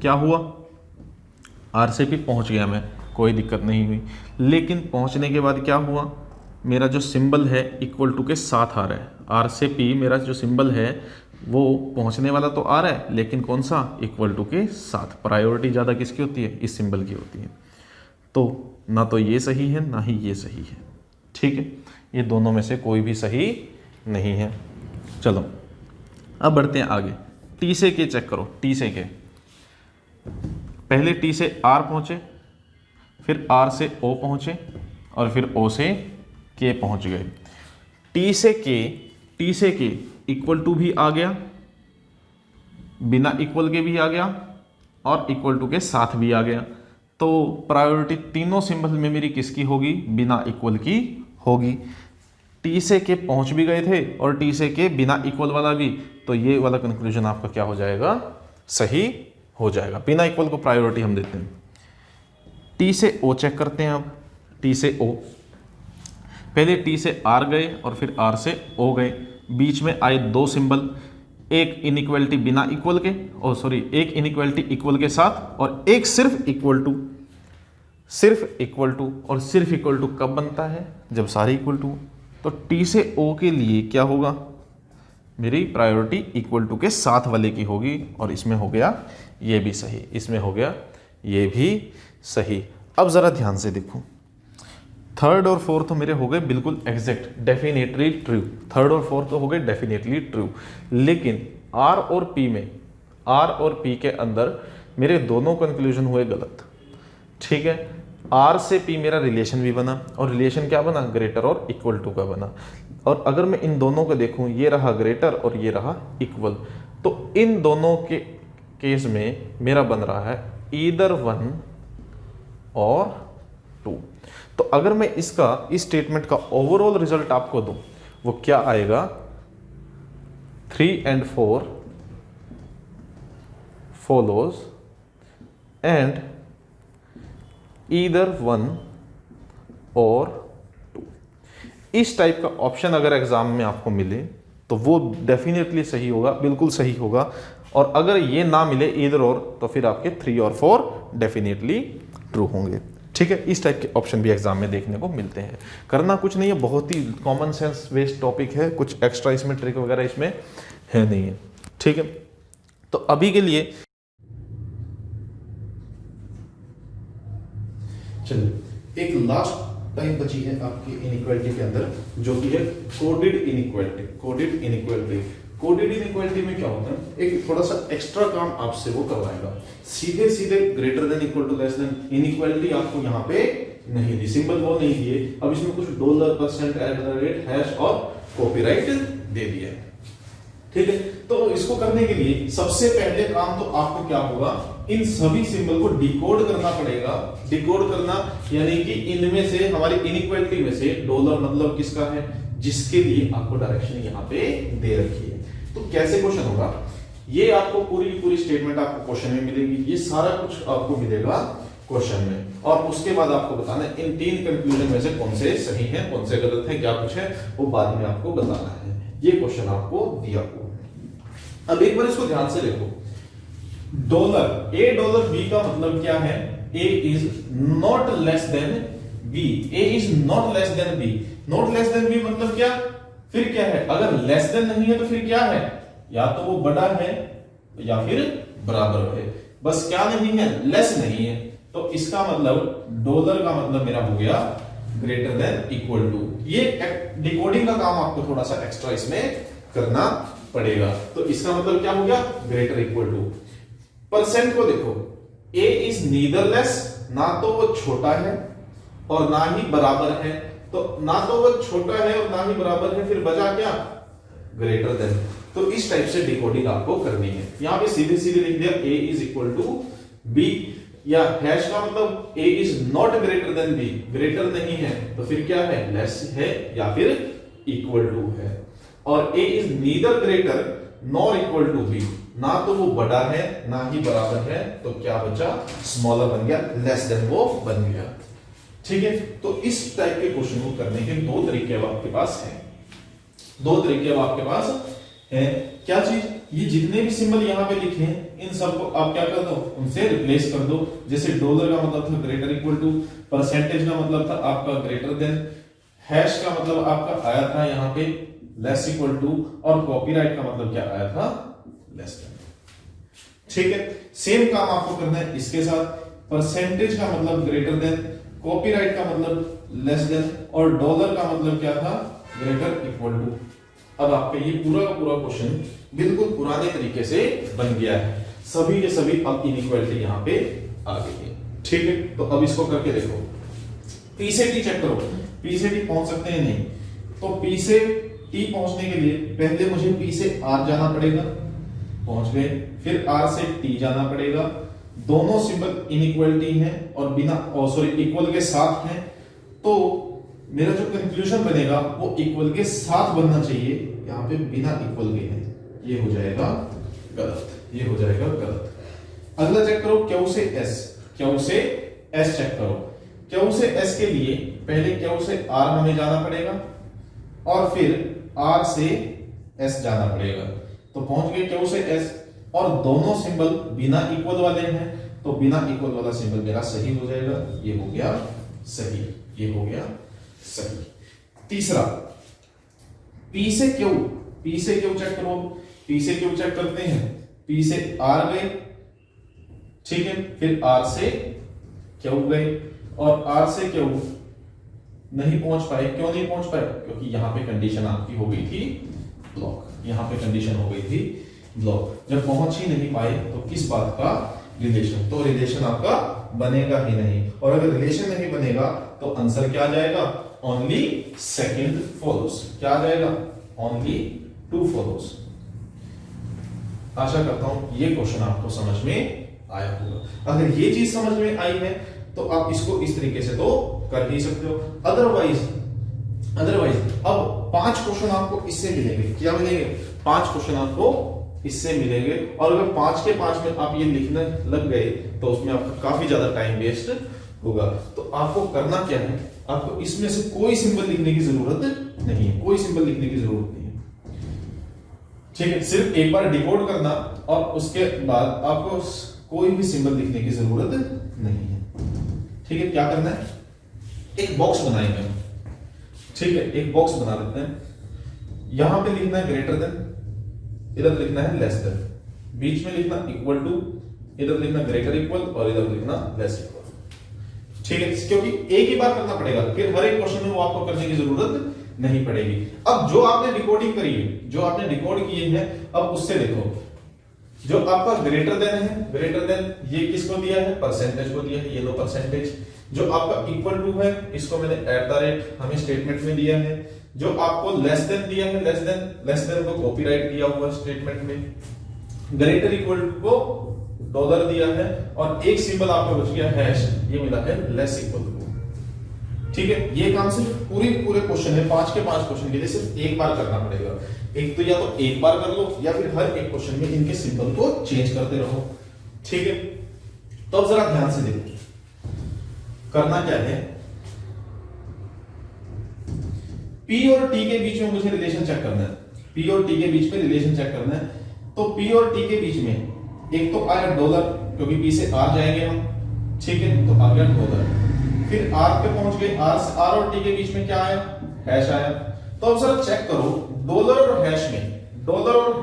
क्या हुआ, आर से पी पहुंच गया मैं, कोई दिक्कत नहीं हुई। लेकिन पहुंचने के बाद क्या हुआ, मेरा जो सिंबल है इक्वल टू के साथ आ रहा है। आर से पी मेरा जो सिंबल है वो पहुंचने वाला तो आ रहा है, लेकिन कौन सा, इक्वल टू के साथ। प्रायोरिटी ज़्यादा किसकी होती है, इस सिंबल की होती है। तो ना तो ये सही है ना ही ये सही है, ठीक है, ये दोनों में से कोई भी सही नहीं है। चलो अब बढ़ते हैं आगे। टी से के चेक करो, टी से के, पहले टी से आर पहुंचे, फिर आर से ओ पहुंचे, और फिर ओ से के पहुंच गए। टी से के इक्वल टू भी आ गया, बिना इक्वल के भी आ गया, और इक्वल टू के साथ भी आ गया। तो प्रायोरिटी तीनों सिंबल में मेरी किसकी होगी, बिना इक्वल की होगी। टी से के पहुंच भी गए थे और टी से के बिना इक्वल वाला भी, तो ये वाला कंक्लूजन आपका क्या हो जाएगा, सही हो जाएगा। बिना इक्वल को प्रायोरिटी हम देते हैं। टी से ओ चेक करते हैं अब, टी से ओ, पहले टी से आर गए और फिर आर से ओ गए, बीच में आए 2 सिंबल, एक इनइक्वालिटी बिना इक्वल के, एक इनइक्वालिटी इक्वल के साथ, और एक सिर्फ इक्वल टू। सिर्फ इक्वल टू, और सिर्फ इक्वल टू कब बनता है, जब सारे इक्वल टू। तो टी से ओ के लिए क्या होगा, मेरी प्रायोरिटी इक्वल टू के साथ वाले की होगी, और इसमें हो गया ये भी सही, इसमें हो गया ये भी सही। अब जरा ध्यान से देखो, थर्ड और फोर्थ तो मेरे हो गए बिल्कुल एग्जैक्ट, डेफिनेटली ट्रू। थर्ड और फोर्थ तो हो गए डेफिनेटली ट्रू, लेकिन आर और पी में, आर और पी के अंदर मेरे दोनों कंक्लूजन हुए गलत, ठीक है। आर से पी मेरा रिलेशन भी बना, और रिलेशन क्या बना, ग्रेटर और इक्वल टू का बना। और अगर मैं इन दोनों को देखूं, ये रहा ग्रेटर और ये रहा इक्वल, तो इन दोनों के केस में मेरा बन रहा है ईदर 1 और 2। तो अगर मैं इसका, इस स्टेटमेंट का ओवरऑल रिजल्ट आपको दूं, वो क्या आएगा, 3 and 4 follows and either 1 और 2। इस टाइप का ऑप्शन अगर एग्जाम में आपको मिले तो वो डेफिनेटली सही होगा, बिल्कुल सही होगा। और अगर ये ना मिले ईदर और, तो फिर आपके 3 और 4 डेफिनेटली ट्रू होंगे, ठीक है। इस टाइप के ऑप्शन भी एग्जाम में देखने को मिलते हैं। करना कुछ नहीं है, बहुत ही कॉमन सेंस बेस्ड टॉपिक है, कुछ एक्स्ट्रा इसमें ट्रिक वगैरह इसमें है नहीं है, ठीक है। तो अभी के लिए चलिए एक लास्ट टाइम बची है आपकी इनइक्वालिटी के अंदर, जो कि है कोडेड इनइक्वालिटी। कोडेड इनइक्वालिटी में क्या होता है, एक थोड़ा सा एक्स्ट्रा काम आपसे वो करवाएगा। सीधे सीधे greater than equal to less than inequality आपको यहाँ पे नहीं दी, सिंबल वो नहीं दिए। अब इसमें कुछ $%@ और कॉपीराइट दे दिया है, ठीक है। तो इसको करने के लिए सबसे पहले काम तो आपको क्या होगा, इन सभी सिंबल को डिकोड करना पड़ेगा। डिकोड करना यानी कि इनमें से, हमारी इनइक्वालिटी में से डॉलर मतलब किसका है, जिसके लिए आपको डायरेक्शन यहाँ पे दे रखी है। तो कैसे क्वेश्चन होगा, ये आपको पूरी की पूरी स्टेटमेंट आपको क्वेश्चन में मिलेगी, ये सारा कुछ आपको मिलेगा क्वेश्चन में। और उसके बाद आपको बताना है इन 3 कंक्लूजन में से कौन से सही हैं, कौन से गलत हैं, क्या कुछ है वो बाद में आपको बताना है। ये क्वेश्चन आपको दिया हुआ है। अब एक बार इसको ध्यान से देखो, डॉलर ए डॉलर बी का मतलब क्या है, A is not less than B, A is not less than B. Not less than B मतलब क्या, फिर क्या है, अगर लेस देन नहीं है तो फिर क्या है, या तो वो बड़ा है या फिर बराबर है, बस क्या नहीं है, लेस नहीं है। तो इसका मतलब डॉलर का मतलब मेरा हो गया ग्रेटर देन इक्वल टू। ये डिकोडिंग का काम आपको थोड़ा सा एक्स्ट्रा इसमें करना पड़ेगा। तो इसका मतलब क्या हो गया, ग्रेटर इक्वल टू। परसेंट को देखो, ए इज नीदर लेस, ना तो वो छोटा है और ना ही बराबर है, तो ना तो वो छोटा है और ना ही बराबर है, फिर बचा क्या, ग्रेटर देन। तो इस टाइप से डिकोडिंग आपको करनी है। यहां पे सीधे सीधे लिख दिया A is equal to B, या हैश का मतलब A is not greater than B, greater नहीं है तो फिर क्या है, लेस है या फिर इक्वल टू है। और A is neither greater nor equal to B, ना तो वो बड़ा है ना ही बराबर है, तो क्या बचा, स्मॉलर बन गया, लेस देन वो बन गया। ठीक है, तो इस टाइप के क्वेश्चन को करने के 2 तरीके अब आपके पास हैं, 2 तरीके अब आपके पास है। क्या चीज, ये जितने भी सिंबल यहां पे लिखे हैं इन सबको आप क्या कर दो, उनसे रिप्लेस कर दो। जैसे डॉलर का मतलब था ग्रेटर इक्वल टू, परसेंटेज का मतलब था आपका ग्रेटर देन, हैश का मतलब आपका आया था यहां पे लेस इक्वल टू, और कॉपीराइट का मतलब क्या आया था, लेस देन। ठीक है, सेम काम आपको करना है इसके साथ। परसेंटेज का मतलब ग्रेटर देन, कॉपीराइट का मतलब लेस देन, और डॉलर का मतलब क्या था, ग्रेटर इक्वल टू। अब आपका ये पूरा का पूरा क्वेश्चन बिल्कुल पुराने तरीके से बन गया है, सभी के सभी अब इनइक्वालिटी यहां पे आ गई है। ठीक है, तो अब इसको करके देखो, पी से टी चेक करो, पी से टी पहुंच सकते हैं नहीं, तो पी से टी पहुंचने के लिए पहले मुझे पी से आर जाना पड़ेगा, पहुंच गए, फिर आर से टी जाना पड़ेगा। दोनों सिंबल इनइक्वालिटी हैं और बिना इक्वल के साथ हैं, तो मेरा जो कंक्लूजन बनेगा वो इक्वल के साथ बनना चाहिए, यहां पे बिना इक्वल के है, ये हो जाएगा गलत, ये हो जाएगा गलत। अगला चेक करो, क्यू से एस, क्यू से एस चेक करो। क्यू से एस के लिए पहले क्यू से आर हमें जाना पड़ेगा और फिर आर से एस जाना पड़ेगा, तो पहुंच गए क्यू से एस, और दोनों सिंबल बिना इक्वल वाले हैं, तो बिना इक्वल वाला सिंबल मेरा सही हो जाएगा, ये हो गया सही, ये हो गया सही। तीसरा, पी से क्यू, पी से क्यू चेक करो, पी से क्यू चेक करते हैं, पी से आर गए, ठीक है, फिर आर से क्यू गए, और आर से क्यू नहीं पहुंच पाए। क्यों नहीं पहुंच पाए, क्योंकि यहां पे कंडीशन आपकी हो गई थी ब्लॉक, यहां पे कंडीशन हो गई थी ब्लॉक। जब पहुंच ही नहीं पाए तो किस बात का रिलेशन, तो रिलेशन आपका बनेगा ही नहीं, और अगर रिलेशन नहीं बनेगा तो आंसर क्या आ जाएगा, ओनली सेकंड फॉलोस। क्या आ जाएगा, ओनली 2 फॉलोस। आशा करता हूं ये क्वेश्चन आपको समझ में आया होगा। अगर ये चीज समझ में आई है तो आप इसको इस तरीके से तो कर ही सकते हो। अदरवाइज अब 5 क्वेश्चन आपको इससे मिलेंगे। क्या मिलेंगे, 5 क्वेश्चन आपको इससे मिलेंगे, और अगर 5 के 5 में आप ये लिखने लग गए तो उसमें आपका काफी ज्यादा टाइम वेस्ट होगा। तो आपको करना क्या है, आपको इसमें से कोई सिंबल लिखने की जरूरत नहीं है, कोई सिंबल लिखने की जरूरत नहीं है। ठीक है, सिर्फ एक बार डिकोड करना और उसके बाद आपको कोई भी सिंबल लिखने की जरूरत नहीं है। ठीक है, क्या करना है, एक बॉक्स बनाएंगे, ठीक है, एक बॉक्स बना लेते हैं। यहां पे लिखना है ग्रेटर देन, इधर लिखना है लेस देन, बीच में लिखना इक्वल टू, इधर लिखना ग्रेटर इक्वल और इधर लिखना लेस इक्वल। ठीक है, क्योंकि एक ही बार करना पड़ेगा, फिर हर एक क्वेश्चन में वो आपको करने की जरूरत नहीं पड़ेगी। अब जो आपने डिकोडिंग करी है, जो आपने डिकोड किए हैं, अब उससे देखो, जो आपका ग्रेटर देन है, ग्रेटर देन ये किसको दिया है, परसेंटेज को दिया है, ये लो परसेंटेज। जो आपका इक्वल टू है, इसको मैंने @ हमें स्टेटमेंट में दिया है। जो आपको लेस देन दिया है, लेस देन को कॉपीराइट दिया हुआ स्टेटमेंट में। ग्रेटर इक्वल टू को डॉलर दिया है, और एक सिंबल आपका बच गया हैश, ये मिला है लेस इक्वल टू। ठीक है, ये काम सिर्फ पूरे क्वेश्चन है, 5 के 5 क्वेश्चन के लिए सिर्फ एक बार करना पड़ेगा। एक तो या तो एक बार कर लो या फिर हर एक क्वेश्चन में इनके सिंबल को चेंज करते रहो। ठीक है, तो अब जरा ध्यान से देखो करना क्या है। P और T के बीच में मुझे रिलेशन चेक करना है। P और T के बीच में रिलेशन चेक करना है। तो P और T के बीच में एक तो आया डॉलर, क्योंकि P से R जाएंगे हम, ठीक है, तो आ गया डॉलर। फिर R पे पहुंच गए, R और T के बीच में क्या आया, हैश आया। तो अब जरा चेक करो डॉलर और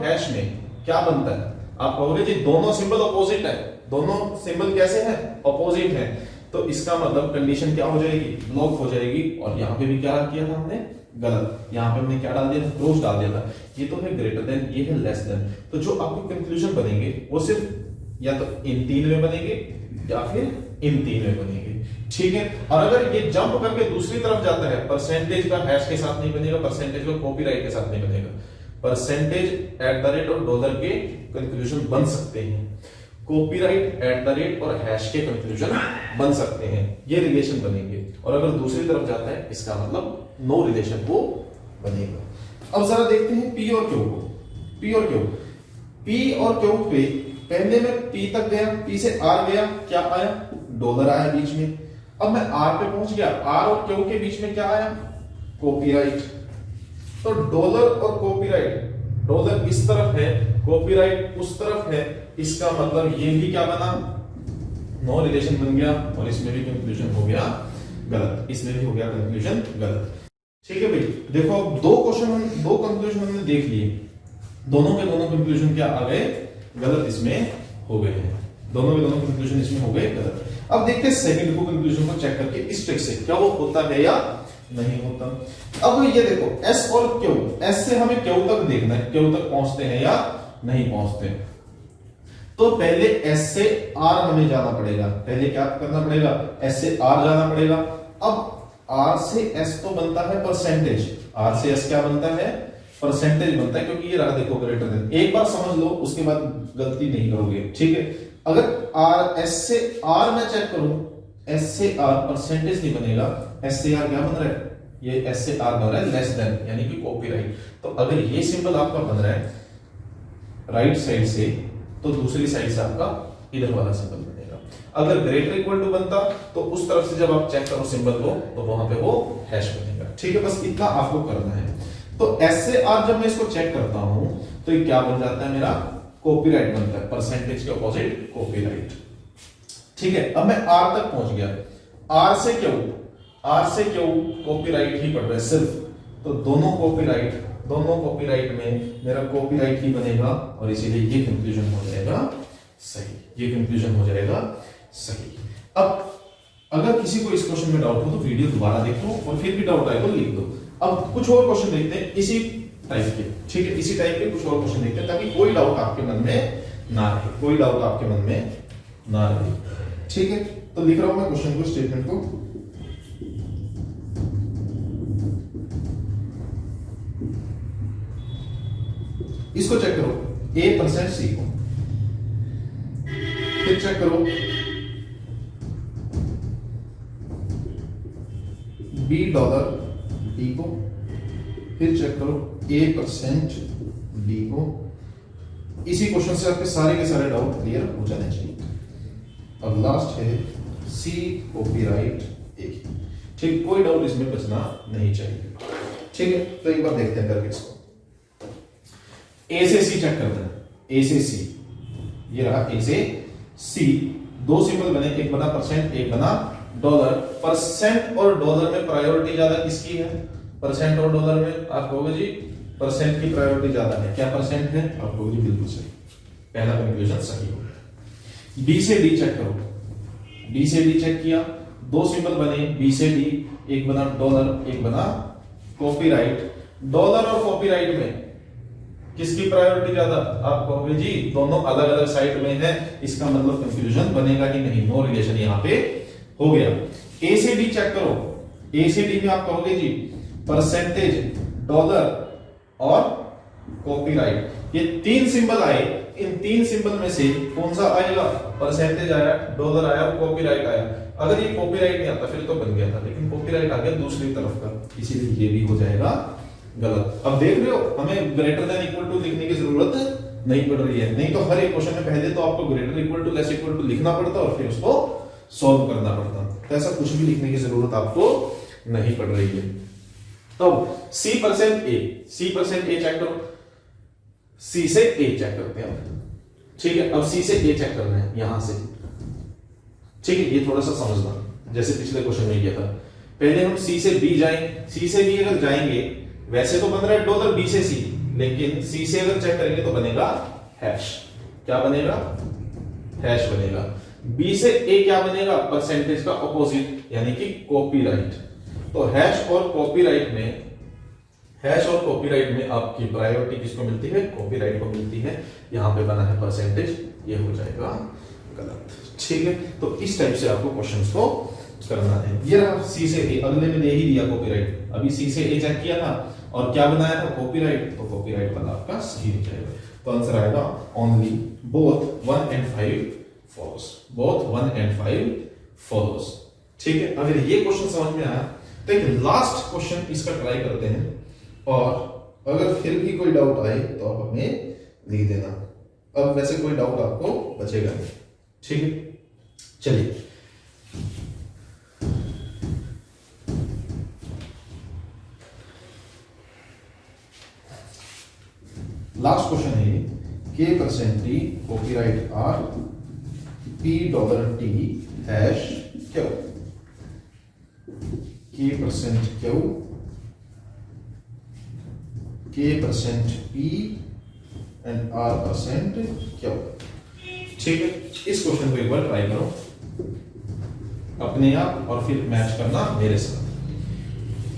हैश में क्या बनता है। आप कहोगे जी दोनों सिंबल अपोजिट है, दोनों सिंबल कैसे हैं, अपोजिट है, तो इसका मतलब कंडीशन क्या हो जाएगी, ब्लॉक हो जाएगी। और यहाँ पे भी क्या किया था हमने, गलत, यहाँ पे हमने क्या डाल दिया था, क्रॉस डाल दिया था। ये तो है ग्रेटर देन, ये है लेस देन। तो जो आपके कंक्लूजन बनेंगे वो सिर्फ या तो इन 3 में बनेंगे या फिर इन 3 में बनेंगे। ठीक है, और अगर ये जंप करके दूसरी तरफ जाता है, परसेंटेज का हैश के साथ नहीं बनेगा, परसेंटेज का कॉपीराइट के साथ नहीं बनेगा। परसेंटेज एट द रेट और डॉलर के कंक्लूजन बन सकते हैं, कॉपीराइट एट द रेट और हैश के कंक्लूजन बन सकते हैं, ये रिलेशन बनेंगे। और अगर दूसरी तरफ जाता है इसका मतलब नो रिलेशन वो बनेगा। अब जरा देखते हैं P और Q को। P और Q पे पहले मैं P तक गया, P से R गया, क्या आया, डॉलर आया बीच में। अब मैं R पे पहुंच गया, R और Q के बीच में क्या आया, कॉपीराइट। तो डॉलर और कॉपीराइट, डॉलर इस तरफ है, कॉपीराइट उस तरफ है, इसका मतलब ये भी क्या बना, नो रिलेशन बन गया। और इसमें भी कंक्लूजन हो गया गलत, इसमें भी हो गया कंक्लूजन गलत। ठीक है भाई, देखो अब दो कंक्लूजन हमने देख लिए, दोनों के दोनों कंक्लूजन क्या आ गए, गलत इसमें हो गए हैं, दोनों के दोनों कंक्लूजन इसमें हो गए गलत। अब देखते हैं सेकंड को कंक्लूजन को चेक करके इस ट्रिक से क्या वो होता है या नहीं होता। अब ये देखो S और Q, S से हमें Q तक देखना है, Q तक पहुंचते हैं या नहीं पहुंचते। तो पहले S से R हमें जाना पड़ेगा, पहले क्या करना पड़ेगा, S से R जाना पड़ेगा। अब R से S तो बनता है परसेंटेज, R से S क्या बनता है, परसेंटेज बनता है, क्योंकि ये रहा देखो ग्रेटर देन। एक बार समझ लो उसके बाद गलती नहीं करोगे। ठीक है, अगर S से R मैं चेक करूं, S से R परसेंटेज नहीं बनेगा, S से R क्या बन रहा है, ये S से R बन रहा है लेस देन, यानी कि कॉपीराइट। तो अगर ये सिंबल आपका बन रहा है राइट साइड से, तो दूसरी साइड से आपका इधर वाला सिंबल बनेगा। अगर ग्रेटर इक्वल टू बनता तो उस तरफ से जब आप चेक करो सिंबल को, तो वहां पे वो हैश बनेगा। ठीक है, बस इतना आपको करना है। तो S से R जब मैं इसको चेक करता हूं तो ये क्या बन जाता है, मेरा कॉपीराइट बनता है, परसेंटेज के ऑपोजिट कॉपीराइट। ठीक है, अब मैं R तक पहुंच गया, R से क्यों कॉपीराइट ही पड़ रहा है सिर्फ, तो दोनों कॉपीराइट में मेरा कॉपीराइट ही बनेगा, और इसीलिए ये कंक्लूजन हो जाएगा सही, ये कंक्लूजन हो जाएगा सही। अब अगर किसी को इस क्वेश्चन में डाउट हो तो वीडियो दोबारा देखो, और फिर भी डाउट आए तो लिख दो। अब कुछ और क्वेश्चन देखते हैं इसी टाइप के। ठीक है, इसी टाइप के कुछ और क्वेश्चन देखते हैं, ताकि कोई डाउट आपके मन में ना रहे, कोई डाउट आपके मन में ना रहे। ठीक है, तो लिख रहा हूं मैं क्वेश्चन को, स्टेटमेंट को। इसको चेक करो, A% C को, फिर चेक करो $B D को, फिर चेक करो A% D को। इसी क्वेश्चन से आपके सारे के सारे डाउट क्लियर हो जाने चाहिए। अब लास्ट है C कॉपीराइट A। ठीक, कोई डाउट इसमें बचना नहीं चाहिए। ठीक है, तो एक बार देखते हैं करके इसको। A से C चेक करते हैं, A से C, ये रहा A से C, दो सिंबल बने, एक बना परसेंट, एक बना डॉलर। परसेंट और डॉलर में प्रायोरिटी ज्यादा किसकी है, परसेंट और डॉलर में आप कहोगे जी परसेंट की प्रायोरिटी ज्यादा है। क्या परसेंट है, आप कहोगे जी बिल्कुल सही, पहला कंक्लूजन सही हो गया। B से D चेक करो, B से D चेक किया, दो सिंबल बने B से D, एक बना डॉलर, एक बना कॉपीराइट। डॉलर और कॉपीराइट में किसकी प्रायोरिटी ज्यादा, आप कहोगे जी दोनों अलग अलग साइड में है, इसका मतलब कंफ्यूजन बनेगा कि नहीं, नो रिलेशन यहां पे हो गया। A से D चेक करो, A से D में आप कहोगे जी परसेंटेज, डॉलर और कॉपीराइट, ये तीन सिंबल आए, इन तीन सिंबल में से कौन सा आएगा, परसेंटेज आया, डॉलर आया और कॉपीराइट आया। अगर ये कॉपीराइट नहीं आता फिर तो बन गया था, लेकिन कॉपीराइट आ गया दूसरी तरफ का, इसीलिए ये भी हो जाएगा गलत। अब देख रहे हो हमें ग्रेटर देन इक्वल टू लिखने की जरूरत नहीं पड़ रही है, नहीं तो हर एक क्वेश्चन में पहले तो आपको greater equal to less equal to लिखना पड़ता और फिर उसको सॉल्व करना पड़ता। तो ऐसा कुछ भी लिखने की जरूरत आपको नहीं पड़ रही है। तो C%A चेक करो, C से A चेक करते हैं, ठीक है। अब C से A चेक करना है यहां से, ठीक है। ये थोड़ा सा समझना, जैसे पिछले क्वेश्चन में किया था। पहले हम C से B जाएंगे, C से B अगर जाएंगे, वैसे तो बन रहा है डॉलर B से C, लेकिन C से अगर चेक करेंगे तो बनेगा हैश। क्या बनेगा? हैश बनेगा। B से A क्या बनेगा? परसेंटेज का ऑपोजिट, यानी कि कॉपीराइट। तो हैश और कॉपीराइट में आपकी प्रायोरिटी किसको मिलती है? कॉपीराइट को मिलती है। यहां पे बना है परसेंटेज, ये हो जाएगा गलत, ठीक है। तो इस टाइप से आपको क्वेश्चंस को करना है। ये रहा C से A, अगले में दे ही दिया कॉपीराइट, अभी C से A चेक किया था और क्या बनाया था? कॉपीराइट। तो कॉपीराइट वाला आपका सही हो जाएगा। तो आंसर आएगा only both 1 and 5 follows, both 1 and 5 follows, ठीक है। अगर ये क्वेश्चन समझ में आया तो एक लास्ट क्वेश्चन इसका ट्राई करते हैं, और अगर फिर भी कोई डाउट आए तो आप हमें लिख देना। अब वैसे कोई डाउट आपको बचेगा नहीं, ठीक है। चलिए लास्ट क्वेश्चन है K% copyright R $P hash Q, K% P and R% Q, ठीक है। इस क्वेश्चन को एक बार ट्राई करो अपने आप और फिर मैच करना मेरे साथ।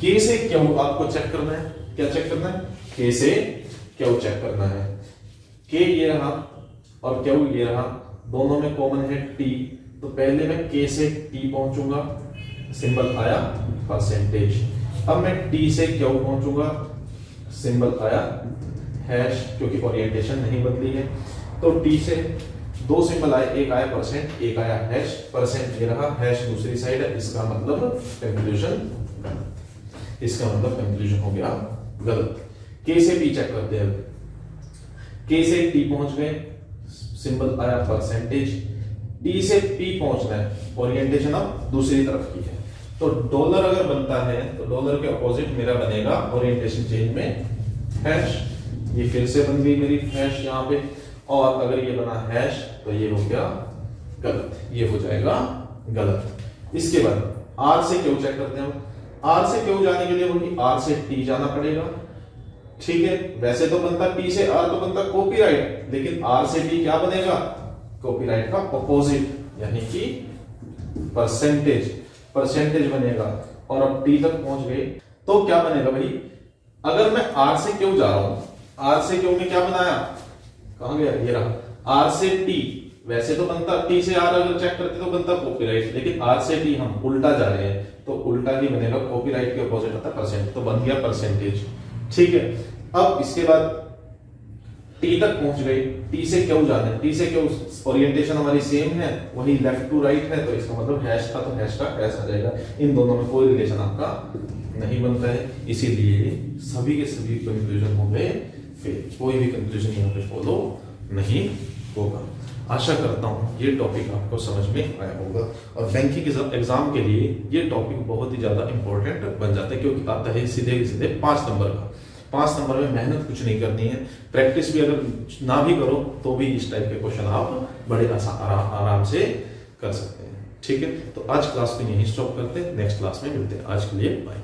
K से Q आपको चेक करना है। क्या चेक करना है? K से Q चेक करना है। K ये रहा और Q ये रहा, दोनों में कॉमन है T, तो पहले मैं K से T पहुंचूंगा, सिंबल आया परसेंटेज। अब मैं T से Q पहुंचूंगा, सिंबल आया हैश, क्योंकि ओरिएंटेशन नहीं बदली है। तो T से दो सिंबल आए, एक आया परसेंट, एक आया हैश। परसेंट ये रहा, हैश दूसरी साइड है, इसका मतलब कंक्लूजन गलत, इसका मतलब कंक्लूजन हो गया गलत। K से P चेक करते हैं। K से T पहुंच गए, सिंबल आया परसेंटेज। T से P पहुंचना है, ओरिएंटेशन अब दूसरी तरफ की है। तो डॉलर अगर बनता है तो डॉलर के अपोजिट मेरा बनेगा ओरिएंटेशन चेंज में हैश। ये फिर से बन गई मेरी हैश यहाँ पे, और अगर ये बना हैश तो ये हो गया गलत, ये हो जाएगा गलत। इसके बाद R से Q चेक करते हैं। R से Q जाने के लिए वही R से T जाना पड़ेगा, ठीक है। वैसे तो बनता T से R तो बनता कॉपीराइट, लेकिन R से T क्या बनेगा? कॉपीराइट का ऑपोजिट, यानी कि परसेंटेज बनेगा। और अब T तक पहुंच गए तो क्या बनेगा भाई? अगर मैं R से Q जा रहा हूं, R से Q में क्या बनाया? कहां गया? ये रहा R से T। वैसे तो बनता T से R अगर चेक करते तो बनता कॉपीराइट, लेकिन R से T हम उल्टा जा रहे हैं तो उल्टा ही बनेगा, कॉपीराइट के अपोजिट आता परसेंट, तो बन गया परसेंटेज, ठीक है। अब इसके बाद T तक पहुंच गए, T से Q जाना है। T से Q ओरिएंटेशन हमारी सेम है, वही लेफ्ट टू राइट है, तो इसका मतलब हैश था तो हैश का हैश आ जाएगा। इन दोनों में कोई रिलेशन आपका नहीं बनता है, इसीलिए सभी के सभी कंक्लूजन हो गए फेल, कोई भी कंक्लूजन यहाँ पे फॉलो नहीं होगा। आशा करता हूँ ये टॉपिक आपको समझ में आया होगा, और बैंकिंग एग्जाम के लिए ये टॉपिक बहुत ही ज्यादा इंपॉर्टेंट बन जाता है, क्योंकि आता है सीधे 5 नंबर का। 5 नंबर में मेहनत कुछ नहीं करनी है, प्रैक्टिस भी अगर ना भी करो तो भी इस टाइप के क्वेश्चन आप बड़े आराम से कर सकते हैं, ठीक है। तो आज क्लास को यहीं स्टॉप करते हैं, नेक्स्ट क्लास में मिलते हैं। आज के लिए बाय।